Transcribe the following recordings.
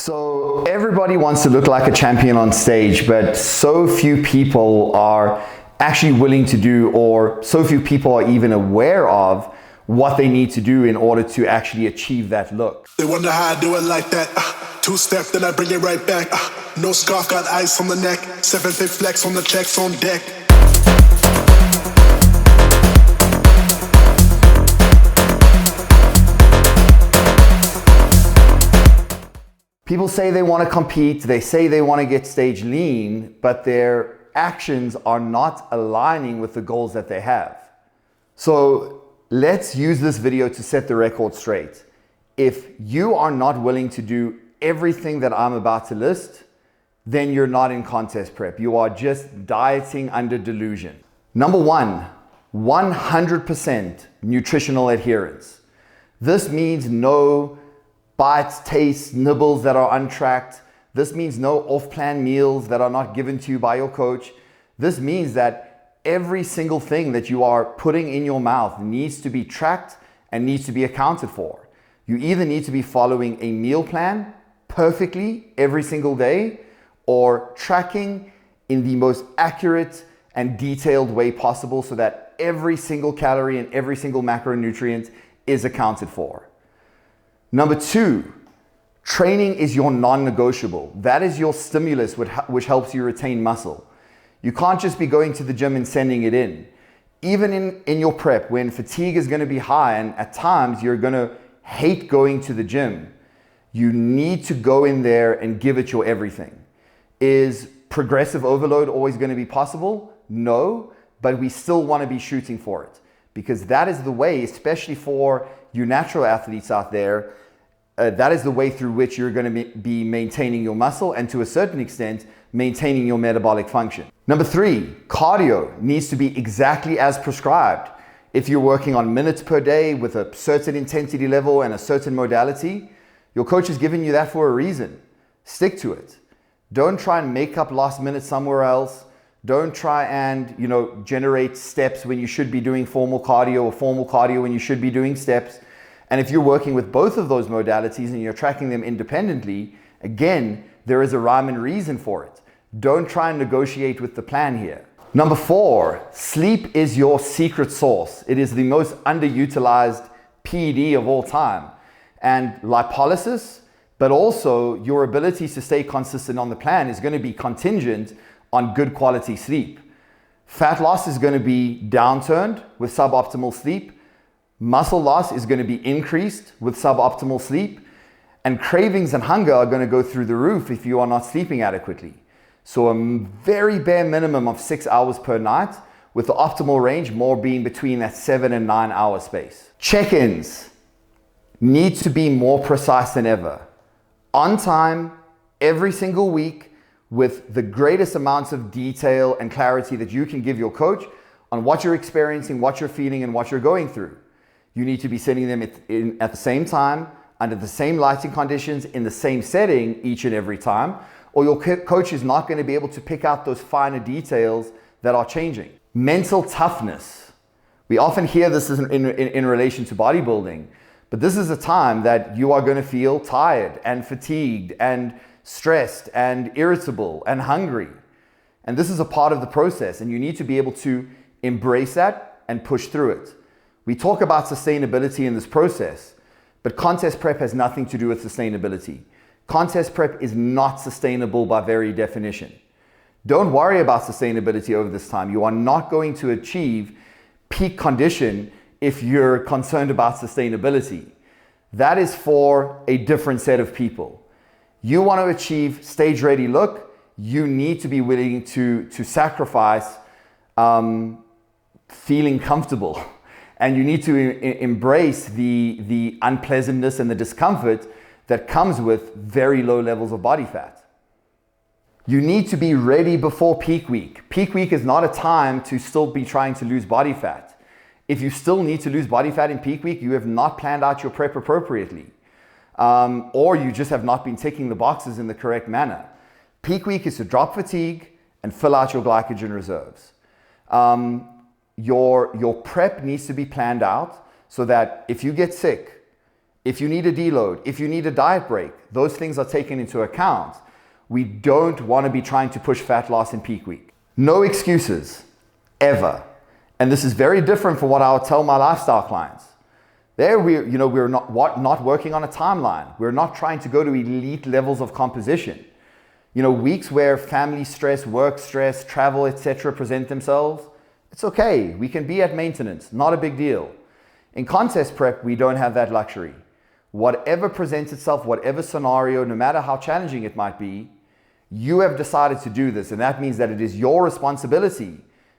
So everybody wants to look like a champion on stage, but so few people are actually willing to do, or so few people are even aware of what they need to do in order to actually achieve that look. They wonder how I do it like that. Two-step, then I bring it right back. No scarf, got ice on the neck. 7-foot flex on the checks on deck. People say they want to compete, they say they want to get stage lean, but their actions are not aligning with the goals that they have. So let's use this video to set the record straight. If you are not willing to do everything that I'm about to list, then you're not in contest prep. You are just dieting under delusion. Number one, 100% nutritional adherence. This means no bites, tastes, nibbles that are untracked. This means no off-plan meals that are not given to you by your coach. This means that every single thing that you are putting in your mouth needs to be tracked and needs to be accounted for. You either need to be following a meal plan perfectly every single day, or tracking in the most accurate and detailed way possible so that every single calorie and every single macronutrient is accounted for. Number two, training is your non-negotiable. That is your stimulus which helps you retain muscle. You can't just be going to the gym and sending it in. Even in your prep, when fatigue is going to be high and at times you're going to hate going to the gym, you need to go in there and give it your everything. Is progressive overload always going to be possible? No, but we still want to be shooting for it, because that is the way, especially for you natural athletes out there, that is the way through which you're going to be maintaining your muscle and, to a certain extent, maintaining your metabolic function. Number three, cardio needs to be exactly as prescribed. If you're working on minutes per day with a certain intensity level and a certain modality, your coach is giving you that for a reason. Stick to it. Don't try and make up last minute somewhere else. Don't try and, generate steps when you should be doing formal cardio, or formal cardio when you should be doing steps. And if you're working with both of those modalities and you're tracking them independently, again, there is a rhyme and reason for it. Don't try and negotiate with the plan here. Number four, sleep is your secret sauce. It is the most underutilized PED of all time. And lipolysis, but also your ability to stay consistent on the plan, is going to be contingent on good quality sleep. Fat loss is going to be downturned with suboptimal sleep. Muscle loss is going to be increased with suboptimal sleep. And cravings and hunger are going to go through the roof if you are not sleeping adequately. So a very bare minimum of 6 hours per night, with the optimal range more being between that 7 and 9 hour space. Check-ins need to be more precise than ever. On time, every single week, with the greatest amounts of detail and clarity that you can give your coach on what you're experiencing, what you're feeling, and what you're going through. You need to be sending them at the same time, under the same lighting conditions, in the same setting each and every time, or your coach is not going to be able to pick out those finer details that are changing. Mental toughness. We often hear this in relation to bodybuilding, but this is a time that you are going to feel tired and fatigued and stressed and irritable and hungry. And this is a part of the process, and you need to be able to embrace that and push through it. We talk about sustainability in this process, but contest prep has nothing to do with sustainability. Contest prep is not sustainable by very definition. Don't worry about sustainability over this time. You are not going to achieve peak condition if you're concerned about sustainability. That is for a different set of people. You want to achieve stage ready look, you need to be willing to sacrifice feeling comfortable. And you need to embrace the unpleasantness and the discomfort that comes with very low levels of body fat. You need to be ready before peak week. Peak week is not a time to still be trying to lose body fat. If you still need to lose body fat in peak week, you have not planned out your prep appropriately. Or you just have not been ticking the boxes in the correct manner. Peak week is to drop fatigue and fill out your glycogen reserves. Your prep needs to be planned out so that if you get sick if you need a deload, if you need a diet break, those things are taken into account. We don't want to be trying to push fat loss in peak week. No excuses, ever. And this is very different from what I would tell my lifestyle clients. There, we're not working on a timeline. We're not trying to go to elite levels of composition. Weeks where family stress, work stress, travel, etc. present themselves, it's okay. We can be at maintenance, not a big deal. In contest prep, we don't have that luxury. Whatever presents itself, whatever scenario, no matter how challenging it might be, you have decided to do this, and that means that it is your responsibility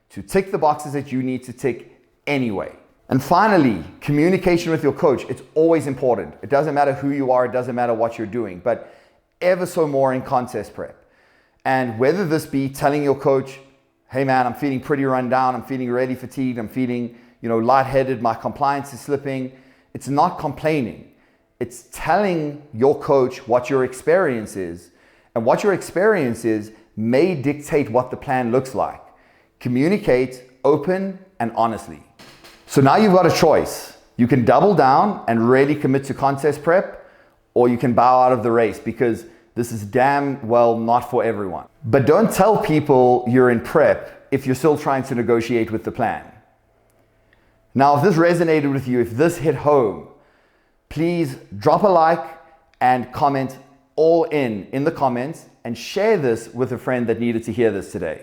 to tick the boxes that you need to tick anyway. And finally, communication with your coach. It's always important. It doesn't matter who you are, it doesn't matter what you're doing, but ever so more in contest prep. And whether this be telling your coach, hey man, I'm feeling pretty run down, I'm feeling really fatigued, I'm feeling lightheaded, my compliance is slipping. It's not complaining. It's telling your coach what your experience is. And what your experience is may dictate what the plan looks like. Communicate open and honestly. So now you've got a choice. You can double down and really commit to contest prep, or you can bow out of the race, because this is damn well not for everyone. But don't tell people you're in prep if you're still trying to negotiate with the plan. Now, if this resonated with you, if this hit home, please drop a like and comment all in the comments, and share this with a friend that needed to hear this today.